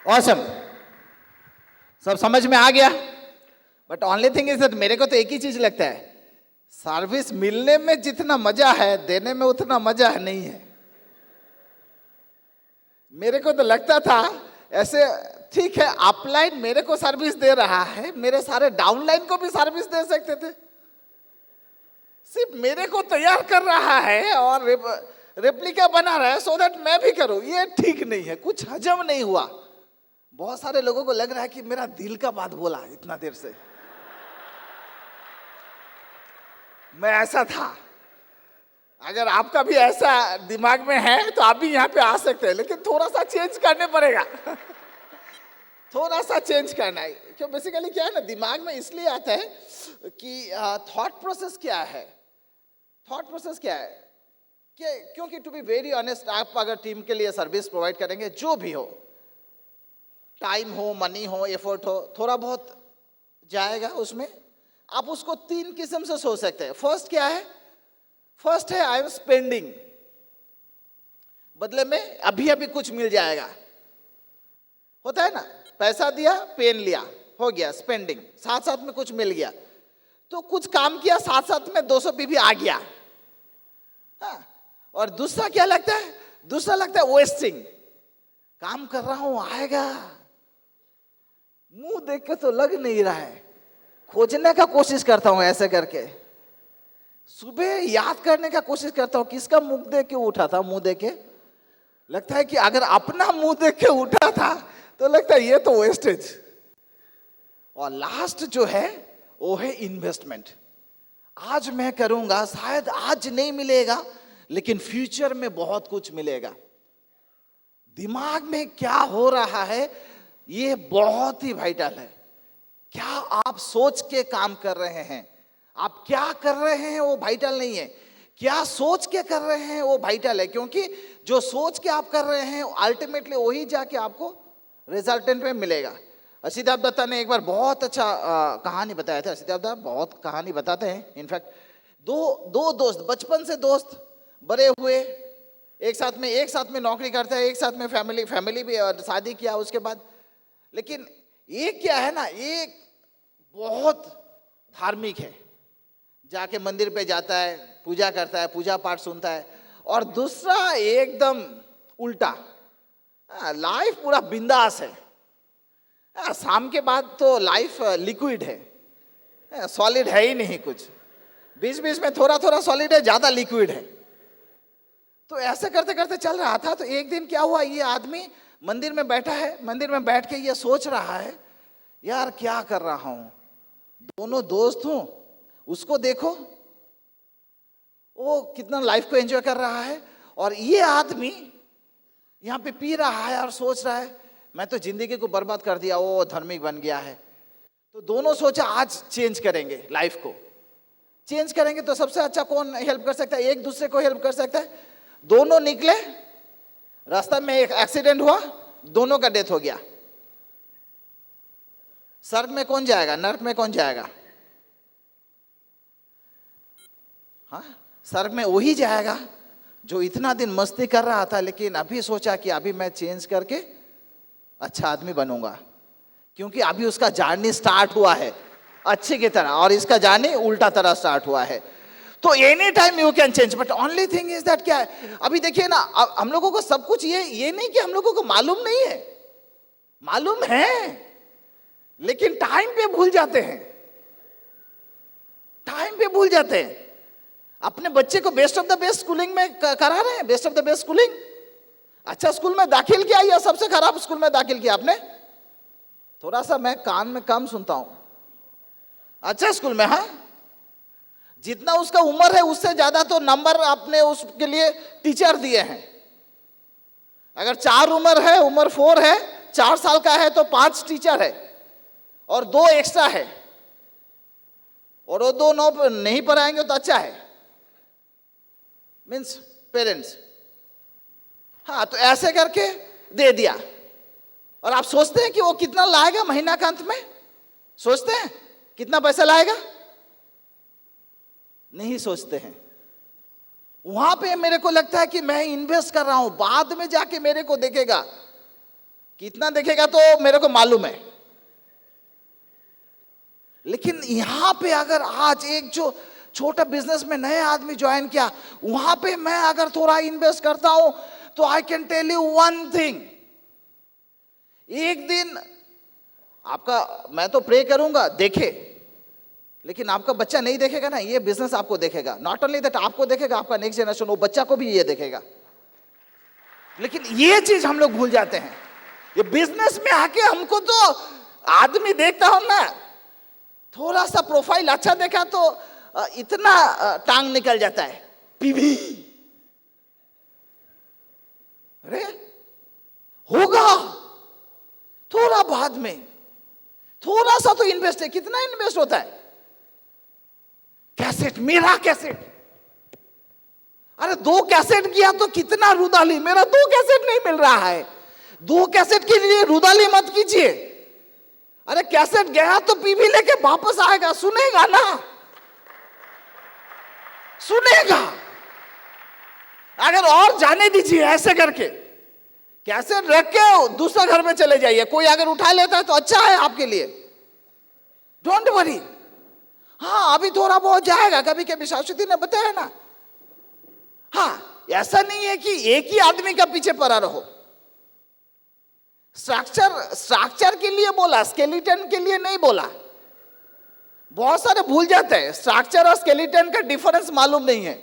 Awesome, सब समझ में आ गया। But only thing is that मेरे को तो एक ही चीज लगता है, सर्विस मिलने में जितना मजा है, देने में उतना मजा नहीं है। मेरे को तो लगता था ऐसे, ठीक है अपलाइन मेरे को सर्विस दे रहा है, मेरे सारे डाउनलाइन को भी सर्विस दे सकते थे। सिर्फ मेरे को तैयार कर रहा है और रेप्लिका बना रहा है सो दैट मैं भी करूं। ये ठीक नहीं है, कुछ हजम नहीं हुआ। बहुत सारे लोगों को लग रहा है कि मेरा दिल का बात बोला इतना देर से। मैं ऐसा था। अगर आपका भी ऐसा दिमाग में है तो आप भी यहाँ पे आ सकते हैं, लेकिन थोड़ा सा चेंज करने पड़ेगा। थोड़ा सा चेंज करना है। क्यों, बेसिकली क्या है ना, दिमाग में इसलिए आता है कि थॉट प्रोसेस क्या है। थॉट प्रोसेस क्या है क्योंकि टू बी वेरी ऑनेस्ट, आप अगर टीम के लिए सर्विस प्रोवाइड करेंगे, जो भी हो, टाइम हो, मनी हो, एफर्ट हो, थोड़ा बहुत जाएगा उसमें, आप उसको 3 किस्म से सोच सकते हैं। फर्स्ट क्या है? फर्स्ट है आई एम स्पेंडिंग, बदले में अभी अभी कुछ मिल जाएगा। होता है ना, पैसा दिया, पेन लिया, हो गया स्पेंडिंग, साथ साथ में कुछ मिल गया। तो कुछ काम किया, साथ साथ में 200 बीबी आ गया। हाँ। और दूसरा क्या लगता है? दूसरा लगता है वेस्टिंग, काम कर रहा हूं आएगा, मुंह देख के तो लग नहीं रहा है, खोजने का कोशिश करता हूं ऐसे करके, सुबह याद करने का कोशिश करता हूं किसका मुंह देख के उठा था, मुंह देख के लगता है कि अगर अपना मुंह देख के उठा था तो लगता है ये तो वेस्टेज। और लास्ट जो है वो है इन्वेस्टमेंट। आज मैं करूंगा, शायद आज नहीं मिलेगा लेकिन फ्यूचर में बहुत कुछ मिलेगा। दिमाग में क्या हो रहा है ये बहुत ही वाइटल है। क्या आप सोच के काम कर रहे हैं, आप क्या कर रहे हैं वो वाइटल नहीं है, क्या सोच के कर रहे हैं वो वाइटल है। क्योंकि जो सोच के आप कर रहे हैं अल्टीमेटली वही जाके आपको रिजल्टेंट में मिलेगा। असिताभ दत्ता ने एक बार बहुत अच्छा कहानी बताया था। असिताभ दत्ता बहुत कहानी बताते हैं। इनफैक्ट दो दोस्त, बचपन से दोस्त, बड़े हुए, एक साथ में नौकरी करते हैं, एक साथ में फैमिली भी, शादी किया उसके बाद। लेकिन एक क्या है ना, एक बहुत धार्मिक है, जाके मंदिर पे जाता है, पूजा करता है, पूजा पाठ सुनता है। और दूसरा एकदम उल्टा, लाइफ पूरा बिंदास है। शाम के बाद तो लाइफ लिक्विड है, सॉलिड है ही नहीं कुछ, बीच बीच में थोड़ा थोड़ा सॉलिड है, ज्यादा लिक्विड है। तो ऐसे करते करते चल रहा था। तो एक दिन क्या हुआ, ये आदमी मंदिर में बैठा है, मंदिर में बैठ के ये सोच रहा है यार क्या कर रहा हूं, दोनों दोस्त हूं, उसको देखो वो कितना लाइफ को एंजॉय कर रहा है, और ये आदमी यहाँ पे पी रहा है और सोच रहा है मैं तो जिंदगी को बर्बाद कर दिया, वो धार्मिक बन गया है। तो दोनों सोचा आज चेंज करेंगे, लाइफ को चेंज करेंगे। तो सबसे अच्छा कौन हेल्प कर सकता है? एक दूसरे को हेल्प कर सकता है। दोनों निकले, रास्ता में एक एक्सीडेंट हुआ, दोनों का डेथ हो गया। स्वर्ग में कौन जाएगा, नरक में कौन जाएगा? हाँ, स्वर्ग में वही जाएगा जो इतना दिन मस्ती कर रहा था लेकिन अभी सोचा कि अभी मैं चेंज करके अच्छा आदमी बनूंगा। क्योंकि अभी उसका जर्नी स्टार्ट हुआ है अच्छे की तरह, और इसका जर्नी उल्टा तरह स्टार्ट हुआ है। तो any time you can change, but only thing is that, क्या है अभी देखिए ना, हम लोगों को सब कुछ ये नहीं कि हम लोगों को मालूम नहीं है, मालूम है लेकिन टाइम पे भूल जाते हैं, टाइम पे भूल जाते हैं। अपने बच्चे को best of the best schooling में करा रहे हैं, best of the best schooling, अच्छा स्कूल में दाखिल किया या सबसे खराब स्कूल में दाखिल किया आपने? थोड़ा सा मैं कान में कम सुनता हूं, अच्छा स्कूल में, हाँ, जितना उसका उम्र है उससे ज्यादा तो नंबर आपने उसके लिए टीचर दिए हैं। अगर 4 उम्र है, उम्र 4 है, 4 साल का है तो 5 टीचर है और 2 एक्स्ट्रा है, और वो 2 9 नहीं पढ़ाएंगे तो अच्छा है, मीन्स पेरेंट्स। हाँ, तो ऐसे करके दे दिया। और आप सोचते हैं कि वो कितना लाएगा महीना के अंत में? सोचते हैं कितना पैसा लाएगा? नहीं सोचते हैं। वहां पे मेरे को लगता है कि मैं इन्वेस्ट कर रहा हूं, बाद में जाके मेरे को देखेगा, कितना देखेगा तो मेरे को मालूम है। लेकिन यहां पे अगर आज एक जो छोटा बिजनेस में नया आदमी ज्वाइन किया, वहां पे मैं अगर थोड़ा इन्वेस्ट करता हूं तो I can tell you one thing, एक दिन आपका, मैं तो प्रे करूंगा देखे, लेकिन आपका बच्चा नहीं देखेगा ना, ये बिजनेस आपको देखेगा। नॉट ओनली दैट आपको देखेगा, आपका नेक्स्ट जनरेशन, वो बच्चा को भी ये देखेगा। लेकिन ये चीज हम लोग भूल जाते हैं। ये बिजनेस में आके हमको तो आदमी देखता हूं ना, थोड़ा सा प्रोफाइल अच्छा देखा तो इतना टांग निकल जाता है, पीवी, अरे होगा थोड़ा बाद में, थोड़ा सा तो इन्वेस्ट है। कितना इन्वेस्ट होता है? कैसेट, मेरा कैसेट, अरे 2 कैसेट किया तो कितना रुदाली, मेरा 2 कैसेट नहीं मिल रहा है। 2 कैसेट के लिए रुदाली मत कीजिए। अरे कैसेट गया तो पीवी लेके वापस आएगा, सुनेगा ना, सुनेगा। अगर और जाने दीजिए ऐसे करके, कैसेट रख के दूसरा घर में चले जाइए, कोई अगर उठा लेता है तो अच्छा है आपके लिए, डोंट वरी। हाँ अभी थोड़ा बहुत जाएगा, कभी कभी शाश्वती ने बताया ना। हाँ ऐसा नहीं है कि एक ही आदमी का पीछे पड़ा रहो। स्ट्रक्चर के लिए बोला, स्केलेटन के लिए नहीं बोला। बहुत सारे भूल जाते हैं, स्ट्रक्चर और स्केलेटन का डिफरेंस मालूम नहीं है,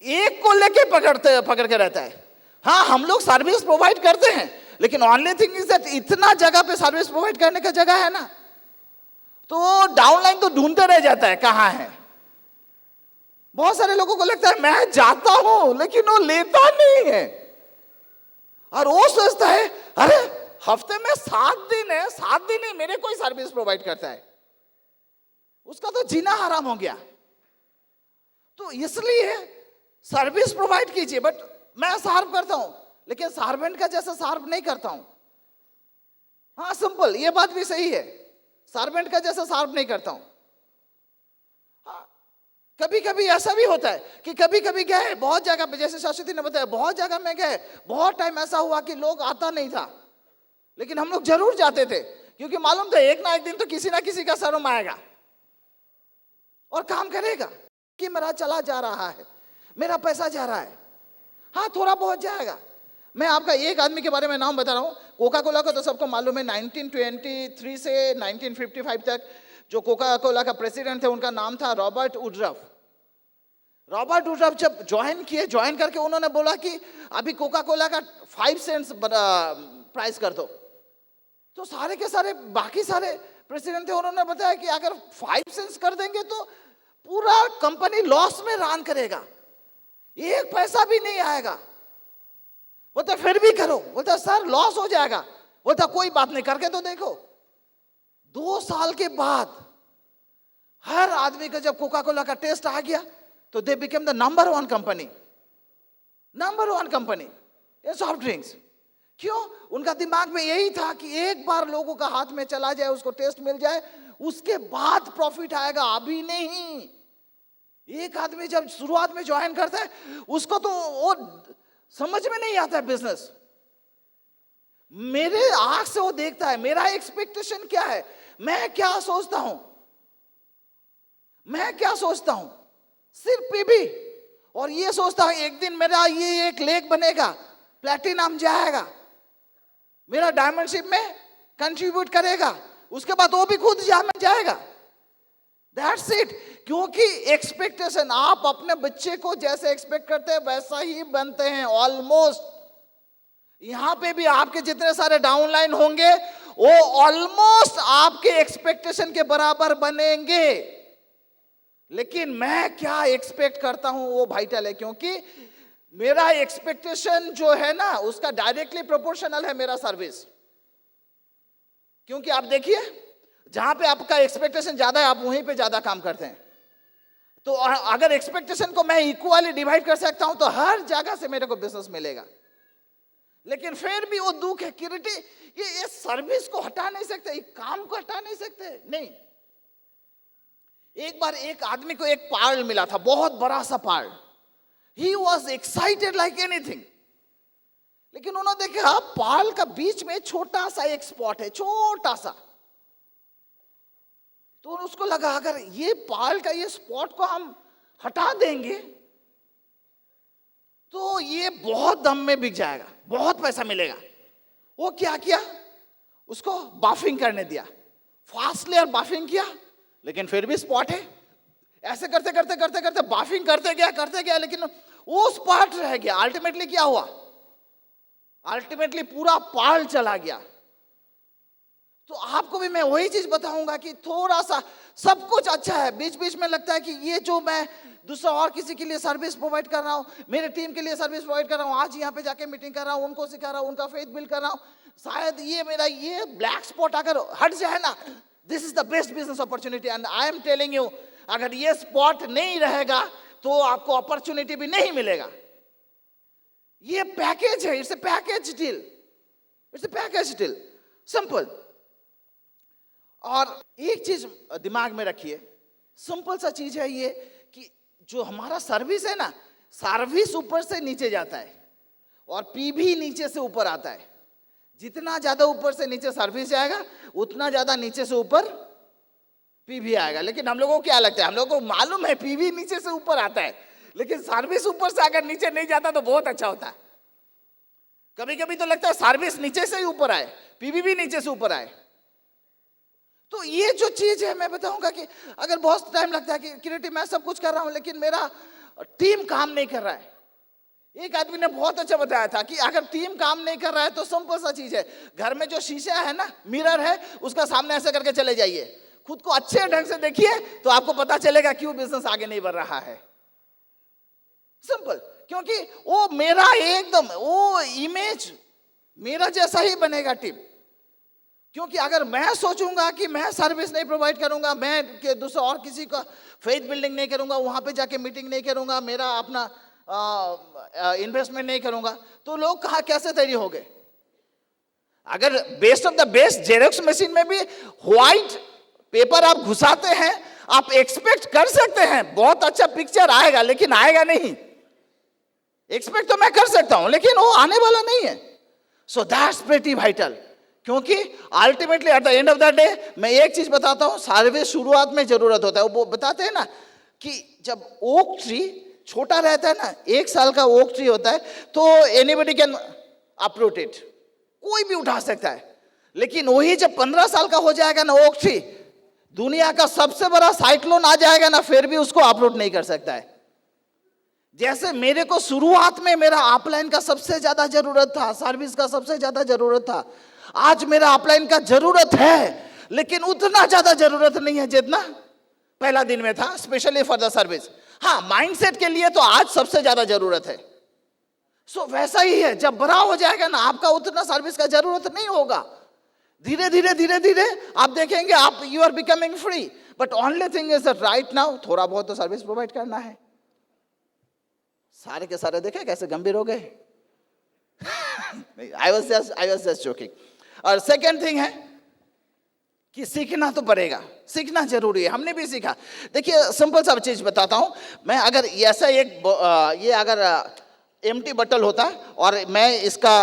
एक को लेके पकड़ के रहता है। हाँ हम लोग सर्विस प्रोवाइड करते हैं, लेकिन ओनली थिंग इज दैट इतना जगह पे सर्विस प्रोवाइड करने का जगह है ना, तो डाउनलाइन तो ढूंढते रह जाता है कहां है। बहुत सारे लोगों को लगता है मैं जाता हूं लेकिन वो लेता नहीं है, और वो सोचता है अरे हफ्ते में 7 दिन है, 7 दिन ही मेरे कोई सर्विस प्रोवाइड करता है, उसका तो जीना हराम हो गया। तो इसलिए सर्विस प्रोवाइड कीजिए, बट मैं सर्व करता हूं लेकिन सर्वेंट का जैसा सर्व नहीं करता हूं। हाँ सिंपल, ये बात भी सही है, सर्वेंट का जैसा सर्व नहीं करता हूं। हाँ, कभी कभी ऐसा भी होता है कि कभी कभी गए बहुत जगह पे, जैसे शाश्वती ने बताया बहुत जगह में गए, बहुत टाइम ऐसा हुआ कि लोग आता नहीं था, लेकिन हम लोग जरूर जाते थे, क्योंकि मालूम था एक ना एक दिन तो किसी ना किसी का शर्म आएगा और काम करेगा कि मेरा चला जा रहा है, मेरा पैसा जा रहा है। हाँ थोड़ा बहुत जाएगा। मैं आपका एक आदमी के बारे में नाम बता रहा हूँ, कोका कोला का तो सबको मालूम है, 1923 से 1955 तक जो कोका कोला का प्रेसिडेंट थे उनका नाम था रॉबर्ट वुडरफ। रॉबर्ट वुडरफ जब ज्वाइन करके उन्होंने बोला कि अभी कोका कोला का 5 सेंट्स प्राइस कर दो, तो सारे के सारे बाकी सारे प्रेसिडेंट थे, उन्होंने बताया कि अगर 5 सेंट्स कर देंगे तो पूरा कंपनी लॉस में रन करेगा, एक पैसा भी नहीं आएगा। बोलता फिर भी करो, बोलता सर लॉस हो जाएगा, बोलता कोई बात नहीं करके तो देखो। 2 साल के बाद हर आदमी का जब कोका कोला का टेस्ट आ गया तो they became the number 1 company in soft drinks. क्यों? उनका दिमाग में यही था कि एक बार लोगों का हाथ में चला जाए, उसको टेस्ट मिल जाए, उसके बाद प्रॉफिट आएगा, अभी नहीं। एक आदमी जब शुरुआत में ज्वाइन करता है उसको तो वो समझ में नहीं आता है बिजनेस, मेरे आंख से वो देखता है, मेरा एक्सपेक्टेशन क्या है, मैं क्या सोचता हूं, सिर्फ पीबी, और ये सोचता हूं एक दिन मेरा ये एक लेक बनेगा, प्लैटिनम जाएगा, मेरा डायमंडशिप में कंट्रीब्यूट करेगा, उसके बाद वो भी खुद जाएगा। That's it. क्योंकि एक्सपेक्टेशन, आप अपने बच्चे को जैसे एक्सपेक्ट करते हैं वैसा ही बनते हैं ऑलमोस्ट। यहां पे भी आपके जितने सारे डाउनलाइन होंगे वो ऑलमोस्ट आपके एक्सपेक्टेशन के बराबर बनेंगे, लेकिन मैं क्या एक्सपेक्ट करता हूं वो वाइटल है, क्योंकि मेरा एक्सपेक्टेशन जो है ना उसका डायरेक्टली प्रोपोर्शनल है मेरा सर्विस। क्योंकि आप देखिए जहां पे आपका एक्सपेक्टेशन ज्यादा है आप वहीं पे ज्यादा काम करते हैं। तो अगर एक्सपेक्टेशन को मैं इक्वली डिवाइड कर सकता हूं तो हर जगह से मेरे को बिजनेस मिलेगा। लेकिन फिर भी वो दुख है, किरीटी ये सर्विस को हटा नहीं सकते, ये काम को हटा नहीं सकते। नहीं, एक बार एक आदमी को एक पर्ल मिला था, बहुत बड़ा सा pearl. He was excited like anything, लेकिन उन्होंने देखा पर्ल का बीच में छोटा सा एक स्पॉट है, छोटा सा। तो उसको लगा अगर ये पर्ल का ये स्पॉट को हम हटा देंगे तो ये बहुत दम में बिक जाएगा, बहुत पैसा मिलेगा। वो क्या किया, उसको बाफिंग करने दिया, फास्ट लेयर बाफिंग किया, लेकिन फिर भी स्पॉट है। ऐसे करते करते करते करते बाफिंग करते गया, लेकिन वो स्पॉट रह गया। अल्टीमेटली क्या हुआ, अल्टीमेटली पूरा पर्ल चला गया। तो आपको भी मैं वही चीज बताऊंगा कि थोड़ा सा सब कुछ अच्छा है, बीच बीच में लगता है कि ये जो मैं दूसरा और किसी के लिए सर्विस प्रोवाइड कर रहा हूँ, मेरे टीम के लिए सर्विस प्रोवाइड कर रहा हूँ, आज यहाँ पे जाके मीटिंग कर रहा हूँ, उनको सिखा रहा हूँ, उनका फेथ बिल्ड कर रहा हूँ, शायद ये मेरा ये ब्लैक स्पॉट अगर हट जाए ना, this is the best business opportunity. And I am telling you, अगर ये स्पॉट नहीं रहेगा तो आपको अपॉर्चुनिटी भी नहीं मिलेगा। ये पैकेज है, it's a package deal, simple. और एक चीज दिमाग में रखिए, सिंपल सा चीज है ये कि जो हमारा सर्विस है ना, सर्विस ऊपर से नीचे जाता है और पीवी नीचे से ऊपर आता है। जितना ज्यादा ऊपर से नीचे सर्विस जाएगा उतना ज्यादा नीचे से ऊपर पीवी आएगा। लेकिन हम लोगों को क्या लगता है, हम लोगों को मालूम है पीवी नीचे से ऊपर आता है, लेकिन सर्विस ऊपर से अगर नीचे नहीं जाता तो बहुत अच्छा होता है। कभी कभी तो लगता है सर्विस नीचे से ही ऊपर आए, पीवी भी नीचे से ऊपर आए। तो ये जो चीज है, मैं बताऊंगा कि अगर बहुत टाइम लगता है कि क्रिएटिव मैं सब कुछ कर रहा हूं लेकिन मेरा टीम काम नहीं कर रहा है। एक आदमी ने बहुत अच्छा बताया था कि अगर टीम काम नहीं कर रहा है तो सिंपल सा चीज है, घर में जो शीशा है ना, मिरर है, उसका सामने ऐसे करके चले जाइए, खुद को अच्छे ढंग से देखिए तो आपको पता चलेगा क्यों बिजनेस आगे नहीं बढ़ रहा है। सिंपल, क्योंकि वो मेरा एकदम वो इमेज मेरा जैसा ही बनेगा टीम। क्योंकि अगर मैं सोचूंगा कि मैं सर्विस नहीं प्रोवाइड करूंगा, मैं दूसरा और किसी का फेथ बिल्डिंग नहीं करूंगा, वहां पे जाके मीटिंग नहीं करूंगा, मेरा अपना इन्वेस्टमेंट नहीं करूंगा, तो लोग कहाँ कैसे तैयारी हो गए। अगर best of the best xerox machine में भी व्हाइट पेपर आप घुसाते हैं, आप एक्सपेक्ट कर सकते हैं बहुत अच्छा पिक्चर आएगा, लेकिन आएगा नहीं। एक्सपेक्ट तो मैं कर सकता हूं लेकिन वो आने वाला नहीं है। सो दैट्स प्रीटी वाइटल, क्योंकि ultimately at the end of the day मैं एक चीज बताता हूं, सर्विस शुरुआत में जरूरत होता है। वो बताते हैं ना कि जब ओक ट्री छोटा रहता है ना, 1 साल का ओक ट्री होता है, तो एनीबडी कैन अपरूट इट, कोई भी उठा सकता है। लेकिन वही जब 15 साल का हो जाएगा ना ओक ट्री, दुनिया का सबसे बड़ा साइक्लोन आ जाएगा ना, फिर भी उसको अपरूट नहीं कर सकता है। जैसे मेरे को शुरुआत में मेरा अपलाइन का सबसे ज्यादा जरूरत था, सर्विस का सबसे ज्यादा जरूरत था, आज मेरा अपलाइन का जरूरत है लेकिन उतना ज्यादा जरूरत नहीं है जितना पहला दिन में था, स्पेशली फॉर द सर्विस। हाँ, माइंडसेट के लिए तो आज सबसे ज्यादा जरूरत है। सो वैसा ही है, जब बड़ा हो जाएगा ना आपका उतना सर्विस का जरूरत नहीं होगा। धीरे धीरे आप देखेंगे आप you are becoming free. But only thing is that right now थोड़ा बहुत तो सर्विस प्रोवाइड करना है। सारे के सारे देखे कैसे गंभीर हो गए। I was just joking. और सेकेंड थिंग है कि सीखना तो पड़ेगा, सीखना जरूरी है। हमने भी सीखा। देखिए सिंपल सा चीज बताता हूं मैं, अगर ऐसा एक ये अगर एम्प्टी बटल होता और मैं इसका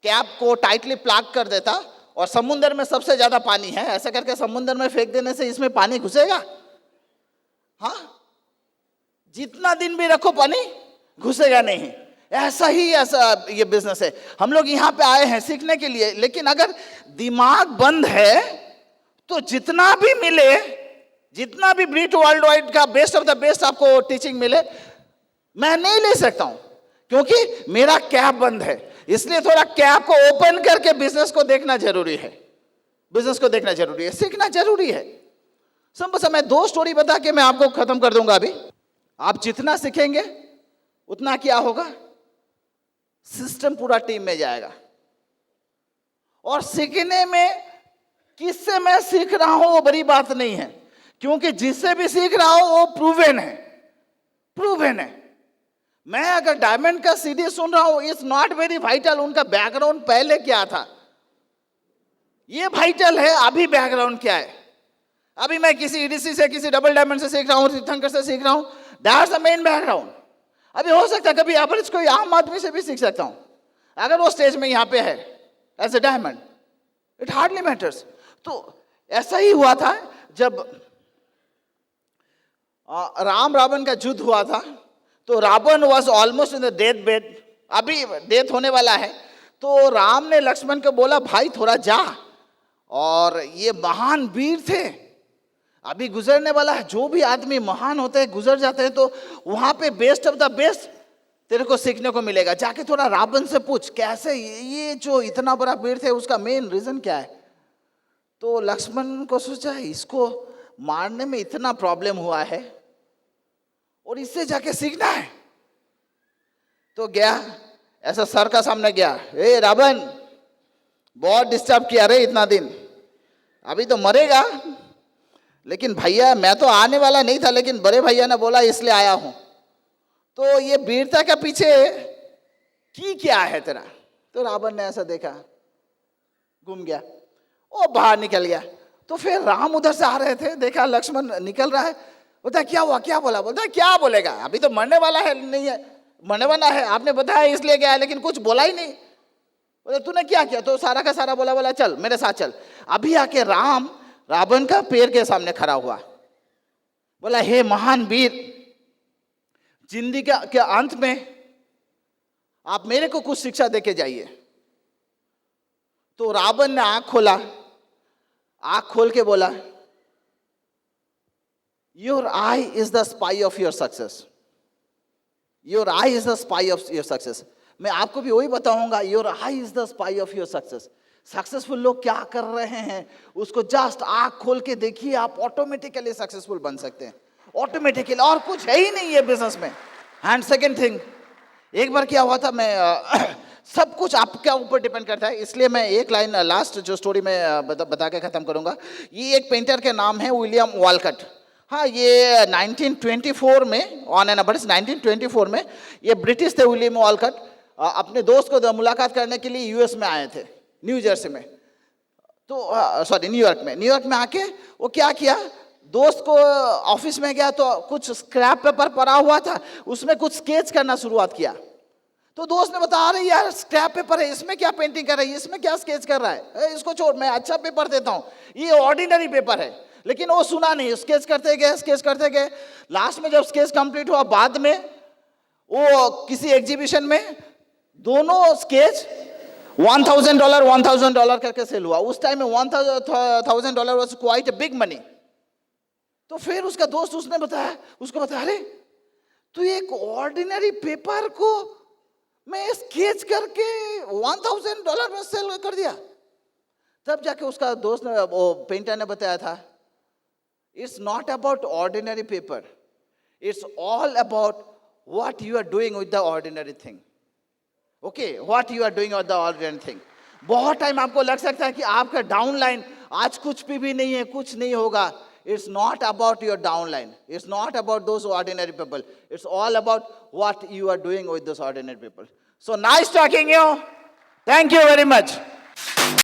कैप को टाइटली प्लग कर देता और समुद्र में सबसे ज्यादा पानी है, ऐसा करके समुद्र में फेंक देने से इसमें पानी घुसेगा? हाँ, जितना दिन भी रखो पानी घुसेगा नहीं। ऐसा ये बिजनेस है। हम लोग यहाँ पे आए हैं सीखने के लिए, लेकिन अगर दिमाग बंद है तो जितना भी मिले, जितना भी ब्रीट वर्ल्ड वाइड का बेस्ट ऑफ द बेस्ट आपको टीचिंग मिले, मैं नहीं ले सकता हूं क्योंकि मेरा कैप बंद है। इसलिए थोड़ा कैप को ओपन करके बिजनेस को देखना जरूरी है, बिजनेस को देखना जरूरी है, सीखना जरूरी है। सिंपल सा मैं 2 स्टोरी बता के मैं आपको खत्म कर दूंगा। अभी आप जितना सीखेंगे उतना क्या होगा, सिस्टम पूरा टीम में जाएगा। और सीखने में किससे मैं सीख रहा हूं वो बड़ी बात नहीं है, क्योंकि जिससे भी सीख रहा हूं वो प्रूवन है। मैं अगर डायमंड का सीडी सुन रहा हूं, इट्स नॉट वेरी वाइटल उनका बैकग्राउंड पहले क्या था, ये वाइटल है अभी बैकग्राउंड क्या है। अभी मैं किसी ईडीसी से, किसी डबल डायमंड से सीख रहा हूं, तीर्थंकर से सीख रहा हूं, दैट्स द मेन बैकग्राउंड। अभी हो सकता है कभी एवरेज कोई आम आदमी से भी सीख सकता हूं, अगर वो स्टेज में यहां पे है as a diamond, it hardly matters. तो ऐसा ही हुआ था जब राम रावण का युद्ध हुआ था, तो Ravan was almost in the death bed, अभी डेथ होने वाला है। तो राम ने लक्ष्मण को बोला भाई थोड़ा जा, और ये महान वीर थे, अभी गुजरने वाला है। जो भी आदमी महान होते हैं गुजर जाते हैं, तो वहां पे बेस्ट ऑफ द बेस्ट तेरे को सीखने को मिलेगा। जाके थोड़ा रावण से पूछ कैसे ये जो इतना बड़ा वीर थे उसका मेन रीजन क्या है। तो लक्ष्मण को सोचा इसको मारने में इतना प्रॉब्लम हुआ है और इससे जाके सीखना है। तो गया ऐसा सर का सामने गया, ए रावण बहुत डिस्टर्ब किया रे इतना दिन, अभी तो मरेगा, लेकिन भैया मैं तो आने वाला नहीं था, लेकिन बड़े भैया ने बोला इसलिए आया हूं। तो ये वीरता के पीछे की क्या है तेरा। तो रावण ने ऐसा देखा, घूम गया, वो बाहर निकल गया। तो फिर राम उधर से आ रहे थे, देखा लक्ष्मण निकल रहा है, बोलता है क्या हुआ, क्या बोला? बोलता है क्या बोलेगा, अभी तो मरने वाला है, नहीं है मरने वाला है, आपने बताया इसलिए गया है, लेकिन कुछ बोला ही नहीं। बोले तूने क्या किया? तो सारा का सारा बोला चल मेरे साथ चल। अभी आके राम रावण का पैर के सामने खड़ा हुआ, बोला हे महान वीर, जिंदगी के अंत में आप मेरे को कुछ शिक्षा देके जाइए। तो रावण ने आंख खोला, आंख खोल के बोला your I is the spy of your success, your I is the spy of your success. मैं आपको भी वही बताऊंगा, your I is the spy of your success. Successful लोग क्या कर रहे हैं उसको जस्ट आंख खोल के देखिए, आप ऑटोमेटिकली सक्सेसफुल बन सकते हैं, ऑटोमेटिकली, और कुछ है ही नहीं है बिजनेस में। एंड सेकेंड थिंग, एक बार क्या हुआ था, मैं सब कुछ आपके ऊपर डिपेंड करता है, इसलिए मैं एक लाइन लास्ट जो स्टोरी में बता के खत्म करूंगा। ये एक पेंटर के नाम है विलियम वॉलकट। हाँ, ये 1924 में, ऑन एंड अबाउट 1924 में ये ब्रिटिश थे विलियम वॉलकट, अपने दोस्त को मुलाकात करने के लिए यूएस में आए थे, न्यू जर्सी में, तो सॉरी न्यूयॉर्क में आके वो क्या किया, दोस्त को ऑफिस में गया तो कुछ स्क्रैप पेपर पड़ा हुआ था, उसमें कुछ स्केच करना शुरुआत किया। तो दोस्त ने बताया अरे यार स्क्रैप पेपर है, इसमें क्या पेंटिंग कर रही है, इसमें क्या स्केच कर रहा है, इसको छोड़, मैं अच्छा पेपर देता हूँ, ये ऑर्डिनरी पेपर है। लेकिन वो सुना नहीं, स्केच करते गए। लास्ट में जब स्केच कंप्लीट हुआ, बाद में वो किसी एग्जीबिशन में दोनों स्केच $1,000 करके सेल हुआ। उस टाइम में $1,000 was quite a big money. तो फिर उसका दोस्त उसको बताया अरे तू एक ऑर्डिनरी पेपर को मैं स्केच करके $1,000 में सेल कर दिया। तब जाके उसका दोस्त ने, वो पेंटर ने बताया था, it's not about ordinary paper, it's all about what you are doing with the ordinary thing. Okay, what you are doing with the ordinary thing. बहुत टाइम आपको लग सकता है कि आपका डाउनलाइन आज कुछ भी नहीं है, कुछ नहीं होगा। It's not about your downline. It's not about those ordinary people. It's all about what you are doing with those ordinary people. So nice talking to you. Thank you very much.